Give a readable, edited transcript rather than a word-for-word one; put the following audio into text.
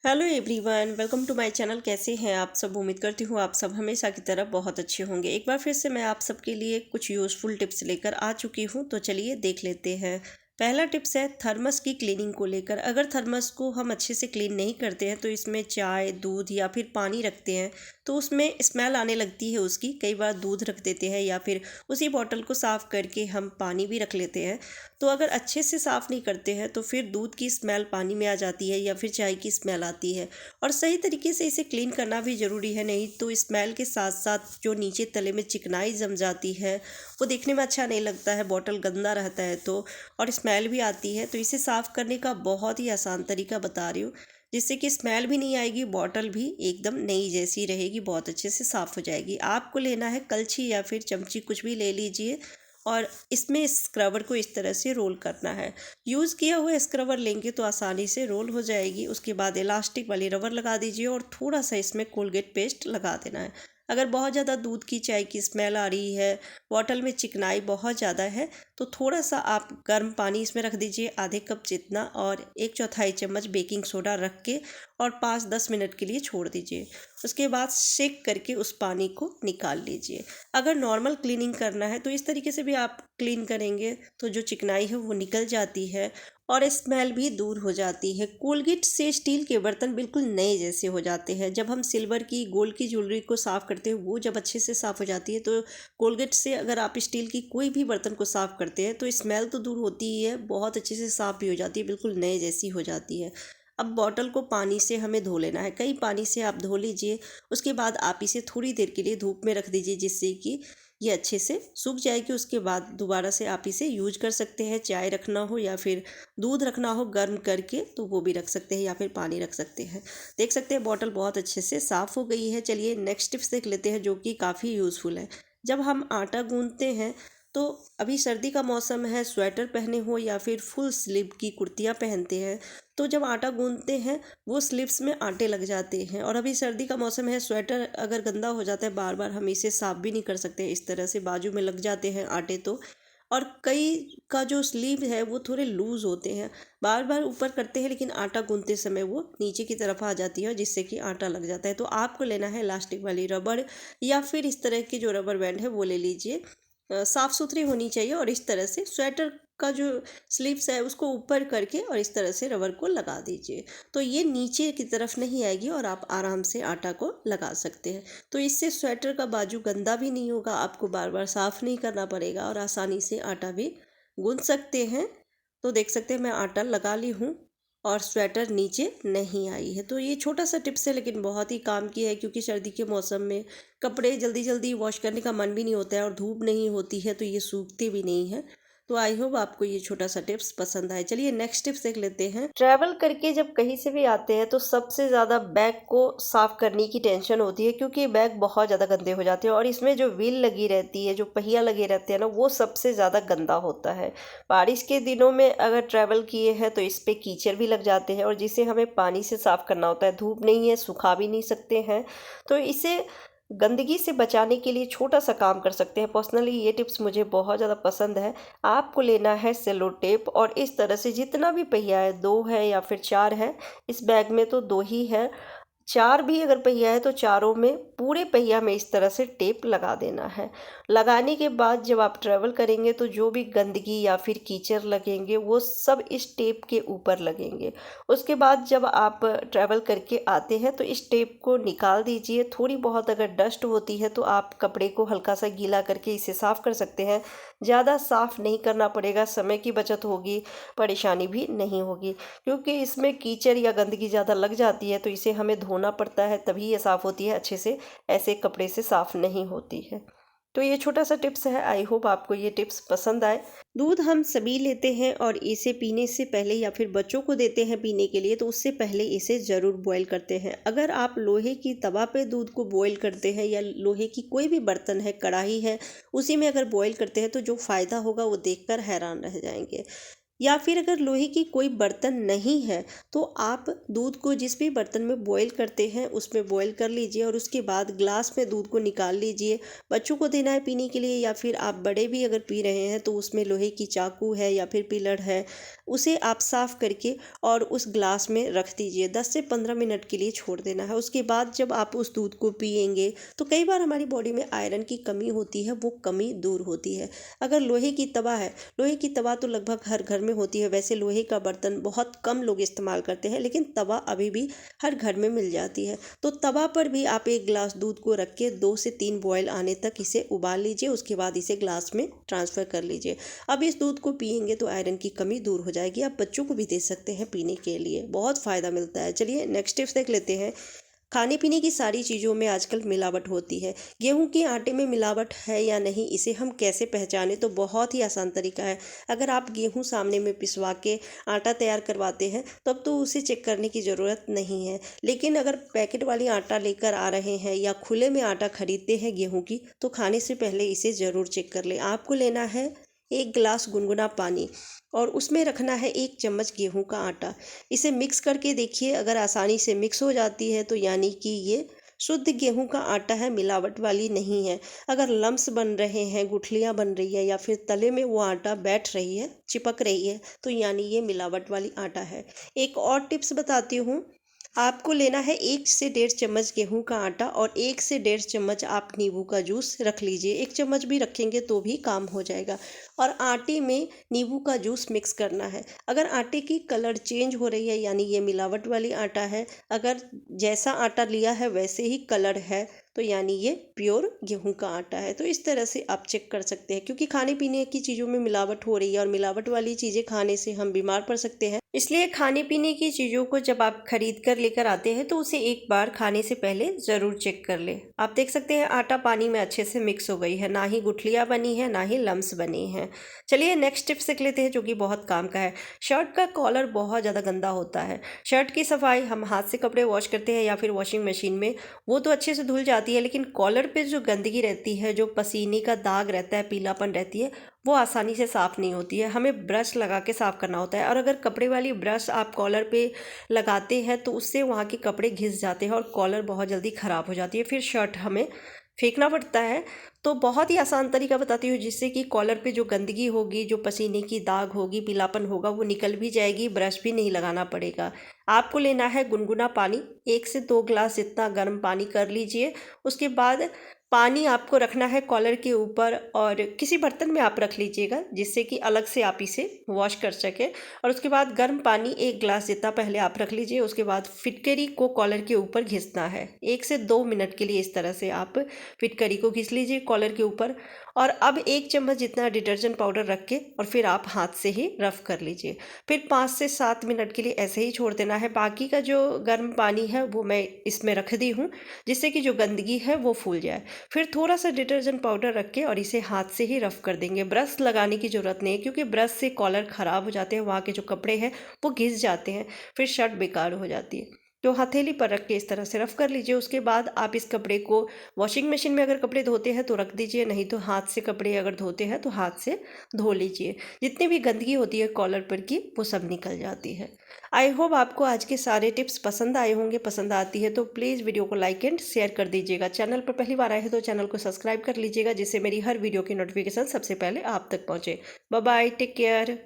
Hello everyone, welcome to my channel. कैसे हैं आप सब? उम्मीद करती हूँ आप सब हमेशा की तरह बहुत अच्छे होंगे। एक बार फिर से मैं आप सबके लिए कुछ यूज़फुल टिप्स लेकर आ चुकी हूँ, तो चलिए देख लेते हैं। पहला टिप्स है थर्मस की क्लीनिंग को लेकर। अगर थर्मस को हम अच्छे से क्लीन नहीं करते हैं तो इसमें चाय, दूध या फिर पानी रखते हैं तो उसमें स्मेल आने लगती है उसकी। कई बार दूध रख देते हैं या फिर उसी बॉटल को साफ़ करके हम पानी भी रख लेते हैं। तो अगर अच्छे से साफ़ नहीं करते हैं तो फिर दूध की स्मेल पानी में आ जाती है या फिर चाय की स्मेल आती है। और सही तरीके से इसे क्लीन करना भी ज़रूरी है, नहीं तो स्मेल के साथ साथ जो नीचे तले में चिकनाई जम जाती है वो देखने में अच्छा नहीं लगता है, बॉटल गंदा रहता है तो, और स्मेल भी आती है। तो इसे साफ़ करने का बहुत ही आसान तरीका बता रही हूँ, जिससे कि स्मेल भी नहीं आएगी, बॉटल भी एकदम नई जैसी रहेगी, बहुत अच्छे से साफ़ हो जाएगी। आपको लेना है कलछी या फिर चमची, कुछ भी ले लीजिए और इसमें स्क्रबर को इस तरह से रोल करना है। यूज़ किया हुआ स्क्रबर लेंगे तो आसानी से रोल हो जाएगी। उसके बाद इलास्टिक वाली रबर लगा दीजिए और थोड़ा सा इसमें कोलगेट पेस्ट लगा देना है। अगर बहुत ज़्यादा दूध की चाय की स्मेल आ रही है, बॉटल में चिकनाई बहुत ज़्यादा है, तो थोड़ा सा आप गर्म पानी इसमें रख दीजिए, आधे कप जितना, और 1/4 चम्मच बेकिंग सोडा रख के और 5-10 मिनट के लिए छोड़ दीजिए। उसके बाद शेक करके उस पानी को निकाल लीजिए। अगर नॉर्मल क्लीनिंग करना है तो इस तरीके से भी आप क्लीन करेंगे तो जो चिकनाई है वो निकल जाती है और स्मेल भी दूर हो जाती है। कोलगेट से स्टील के बर्तन बिल्कुल नए जैसे हो जाते हैं। जब हम सिल्वर की, गोल्ड की ज्वेलरी को साफ़ करते हैं, वो जब अच्छे से साफ़ हो जाती है, तो कोलगेट से अगर आप स्टील की कोई भी बर्तन को साफ़ करते हैं तो स्मेल तो दूर होती ही है, बहुत अच्छे से साफ़ भी हो जाती है, बिल्कुल नए जैसी हो जाती है। अब बॉटल को पानी से हमें धो लेना है, कई पानी से आप धो लीजिए। उसके बाद आप इसे थोड़ी देर के लिए धूप में रख दीजिए, जिससे कि ये अच्छे से सूख जाएगी। उसके बाद दोबारा से आप इसे यूज कर सकते हैं। चाय रखना हो या फिर दूध रखना हो गर्म करके तो वो भी रख सकते हैं, या फिर पानी रख सकते हैं। देख सकते हैं बॉटल बहुत अच्छे से साफ़ हो गई है। चलिए नेक्स्ट टिप्स देख लेते हैं, जो कि काफ़ी यूज़फुल है। जब हम आटा गूंथते हैं तो अभी सर्दी का मौसम है, स्वेटर पहने हो या फिर फुल स्लीव की कुर्तियाँ पहनते हैं, तो जब आटा गूंथते हैं वो स्लीव्स में आटे लग जाते हैं। और अभी सर्दी का मौसम है, स्वेटर अगर गंदा हो जाता है, बार बार हम इसे साफ़ भी नहीं कर सकते, इस तरह से बाजू में लग जाते हैं आटे तो। और कई का जो स्लीव है वो थोड़े लूज़ होते हैं, बार बार ऊपर करते हैं लेकिन आटा गूंथते समय वो नीचे की तरफ आ जाती है, जिससे कि आटा लग जाता है। तो आपको लेना है इलास्टिक वाली रबड़, या फिर इस तरह की जो रबर बैंड है वो ले लीजिए। साफ़ सुथरी होनी चाहिए, और इस तरह से स्वेटर का जो स्लीव्स है उसको ऊपर करके और इस तरह से रबर को लगा दीजिए, तो ये नीचे की तरफ नहीं आएगी और आप आराम से आटा को लगा सकते हैं। तो इससे स्वेटर का बाजू गंदा भी नहीं होगा, आपको बार बार साफ़ नहीं करना पड़ेगा और आसानी से आटा भी गूंथ सकते हैं। तो देख सकते हैं मैं आटा लगा ली हूँ और स्वेटर नीचे नहीं आई है। तो ये छोटा सा टिप्स है लेकिन बहुत ही काम की है, क्योंकि सर्दी के मौसम में कपड़े जल्दी जल्दी वॉश करने का मन भी नहीं होता है और धूप नहीं होती है तो ये सूखते भी नहीं है। तो आई होप आपको ये छोटा सा टिप्स पसंद आए। चलिए नेक्स्ट टिप्स देख लेते हैं। ट्रैवल करके जब कहीं से भी आते हैं तो सबसे ज़्यादा बैग को साफ़ करने की टेंशन होती है, क्योंकि बैग बहुत ज़्यादा गंदे हो जाते हैं और इसमें जो व्हील लगी रहती है, जो पहिया लगे रहते हैं ना, वो सबसे ज़्यादा गंदा होता है। बारिश के दिनों में अगर ट्रैवल किए हैं तो इस पे कीचड़ भी लग जाते हैं और जिसे हमें पानी से साफ़ करना होता है। धूप नहीं है, सुखा भी नहीं सकते हैं, तो इसे गंदगी से बचाने के लिए छोटा सा काम कर सकते हैं। पर्सनली ये टिप्स मुझे बहुत ज़्यादा पसंद है। आपको लेना है सेलो टेप और इस तरह से जितना भी पहिया है, 2 है या फिर 4 है, इस बैग में तो 2 ही है, 4 भी अगर पहिया है तो चारों में, पूरे पहिया में इस तरह से टेप लगा देना है। लगाने के बाद जब आप ट्रैवल करेंगे तो जो भी गंदगी या फिर कीचड़ लगेंगे वो सब इस टेप के ऊपर लगेंगे। उसके बाद जब आप ट्रैवल करके आते हैं तो इस टेप को निकाल दीजिए। थोड़ी बहुत अगर डस्ट होती है तो आप कपड़े को हल्का सा गीला करके इसे साफ़ कर सकते हैं। ज़्यादा साफ़ नहीं करना पड़ेगा, समय की बचत होगी, परेशानी भी नहीं होगी, क्योंकि इसमें कीचड़ या गंदगी ज़्यादा लग जाती है तो इसे हमें धोना पड़ता है, तभी ये साफ़ होती है अच्छे से, ऐसे कपड़े से साफ़ नहीं होती है। तो ये छोटा सा टिप्स है, आई होप आपको ये टिप्स पसंद आए। दूध हम सभी लेते हैं और इसे पीने से पहले या फिर बच्चों को देते हैं पीने के लिए, तो उससे पहले इसे ज़रूर बॉईल करते हैं। अगर आप लोहे की तवा पे दूध को बॉईल करते हैं या लोहे की कोई भी बर्तन है, कढ़ाई है, उसी में अगर बॉईल करते हैं तो जो फ़ायदा होगा वो देखकर हैरान रह जाएंगे। या फिर अगर लोहे की कोई बर्तन नहीं है तो आप दूध को जिस भी बर्तन में बॉईल करते हैं उसमें बॉईल कर लीजिए और उसके बाद ग्लास में दूध को निकाल लीजिए। बच्चों को देना है पीने के लिए या फिर आप बड़े भी अगर पी रहे हैं तो उसमें लोहे की चाकू है या फिर पिलड़ है, उसे आप साफ़ करके और उस ग्लास में रख दीजिए। 10 से 15 मिनट के लिए छोड़ देना है। उसके बाद जब आप उस दूध को पिएंगे तो कई बार हमारी बॉडी में आयरन की कमी होती है, वो कमी दूर होती है। अगर लोहे की तवा है, लोहे की तवा तो लगभग हर घर में होती है। वैसे लोहे का बर्तन बहुत कम लोग इस्तेमाल करते हैं, लेकिन तवा अभी भी हर घर में मिल जाती है। तो तवा पर भी आप एक गिलास दूध को रख के 2 से 3 बॉयल आने तक इसे उबाल लीजिए। उसके बाद इसे ग्लास में ट्रांसफ़र कर लीजिए। अब इस दूध को पिएंगे तो आयरन की कमी दूर हो जाएगी। आप बच्चों को भी दे सकते हैं पीने के लिए, बहुत फ़ायदा मिलता है। चलिए नेक्स्ट टिप्स देख लेते हैं। खाने पीने की सारी चीज़ों में आजकल मिलावट होती है। गेहूं के आटे में मिलावट है या नहीं, इसे हम कैसे पहचानें? तो बहुत ही आसान तरीका है। अगर आप गेहूं सामने में पिसवा के आटा तैयार करवाते हैं तब तो उसे चेक करने की ज़रूरत नहीं है, लेकिन अगर पैकेट वाली आटा लेकर आ रहे हैं या खुले में आटा खरीदते हैं गेहूँ की, तो खाने से पहले इसे ज़रूर चेक कर लें। आपको लेना है 1 गिलास गुनगुना पानी और उसमें रखना है 1 चम्मच गेहूं का आटा। इसे मिक्स करके देखिए, अगर आसानी से मिक्स हो जाती है तो यानी कि ये शुद्ध गेहूं का आटा है, मिलावट वाली नहीं है। अगर लम्स बन रहे हैं, गुठलियाँ बन रही है या फिर तले में वो आटा बैठ रही है, चिपक रही है, तो यानी ये मिलावट वाली आटा है। एक और टिप्स बताती हूँ। आपको लेना है 1 से 1.5 चम्मच गेहूं का आटा और 1 से 1.5 चम्मच आप नींबू का जूस रख लीजिए। 1 चम्मच भी रखेंगे तो भी काम हो जाएगा। और आटे में नींबू का जूस मिक्स करना है। अगर आटे की कलर चेंज हो रही है यानी ये मिलावट वाली आटा है। अगर जैसा आटा लिया है वैसे ही कलर है तो यानी ये प्योर गेहूं का आटा है। तो इस तरह से आप चेक कर सकते हैं, क्योंकि खाने पीने की चीज़ों में मिलावट हो रही है और मिलावट वाली चीज़ें खाने से हम बीमार पड़ सकते हैं। इसलिए खाने पीने की चीज़ों को जब आप खरीद कर लेकर आते हैं तो उसे एक बार खाने से पहले ज़रूर चेक कर लें। आप देख सकते हैं आटा पानी में अच्छे से मिक्स हो गई है, ना ही गुठलियाँ बनी है ना ही लम्स बनी हैं। चलिए नेक्स्ट टिप्स देख लेते हैं जो कि बहुत काम का है। शर्ट का कॉलर बहुत ज़्यादा गंदा होता है। शर्ट की सफाई हम हाथ से कपड़े वॉश करते हैं या फिर वॉशिंग मशीन में, वो तो अच्छे से धुल जाती है, लेकिन कॉलर पे जो गंदगी रहती है, जो पसीने का दाग रहता है, पीलापन रहती है, वो आसानी से साफ़ नहीं होती है। हमें ब्रश लगा के साफ़ करना होता है और अगर कपड़े वाली ब्रश आप कॉलर पे लगाते हैं तो उससे वहाँ के कपड़े घिस जाते हैं और कॉलर बहुत जल्दी ख़राब हो जाती है, फिर शर्ट हमें फेंकना पड़ता है। तो बहुत ही आसान तरीका बताती हूँ जिससे कि कॉलर पे जो गंदगी होगी, जो पसीने की दाग होगी, पीलापन होगा, वो निकल भी जाएगी, ब्रश भी नहीं लगाना पड़ेगा। आपको लेना है गुनगुना पानी, 1 से 2 गिलास जितना गर्म पानी कर लीजिए। उसके बाद पानी आपको रखना है कॉलर के ऊपर और किसी बर्तन में आप रख लीजिएगा जिससे कि अलग से आप इसे वॉश कर सकें। और उसके बाद गर्म पानी 1 गिलास जितना पहले आप रख लीजिए। उसके बाद फिटकरी को कॉलर के ऊपर घिसना है। 1 से 2 मिनट के लिए इस तरह से आप फिटकरी को घिस लीजिए कॉलर के ऊपर। और अब 1 चम्मच जितना डिटर्जेंट पाउडर रख के और फिर आप हाथ से ही रफ़ कर लीजिए। फिर 5 से 7 मिनट के लिए ऐसे ही छोड़ देना है। बाकी का जो गर्म पानी है वो मैं इसमें रख दी हूँ जिससे कि जो गंदगी है वो फूल जाए। फिर थोड़ा सा डिटर्जेंट पाउडर रख के और इसे हाथ से ही रफ़ कर देंगे। ब्रश लगाने की ज़रूरत नहीं है क्योंकि ब्रश से कॉलर ख़राब हो जाते हैं, वहाँ के जो कपड़े हैं वो घिस जाते हैं, फिर शर्ट बेकार हो जाती है। तो हथेली पर रख के इस तरह से रफ़ कर लीजिए। उसके बाद आप इस कपड़े को वॉशिंग मशीन में अगर कपड़े धोते हैं तो रख दीजिए, नहीं तो हाथ से कपड़े अगर धोते हैं तो हाथ से धो लीजिए। जितनी भी गंदगी होती है कॉलर पर की वो सब निकल जाती है। आई होप आपको आज के सारे टिप्स पसंद आए होंगे। पसंद आती है तो प्लीज़ वीडियो को लाइक एंड शेयर कर दीजिएगा। चैनल पर पहली बार आए हैं तो चैनल को सब्सक्राइब कर लीजिएगा जिससे मेरी हर वीडियो की नोटिफिकेशन सबसे पहले आप तक पहुँचे। Bye bye, take care.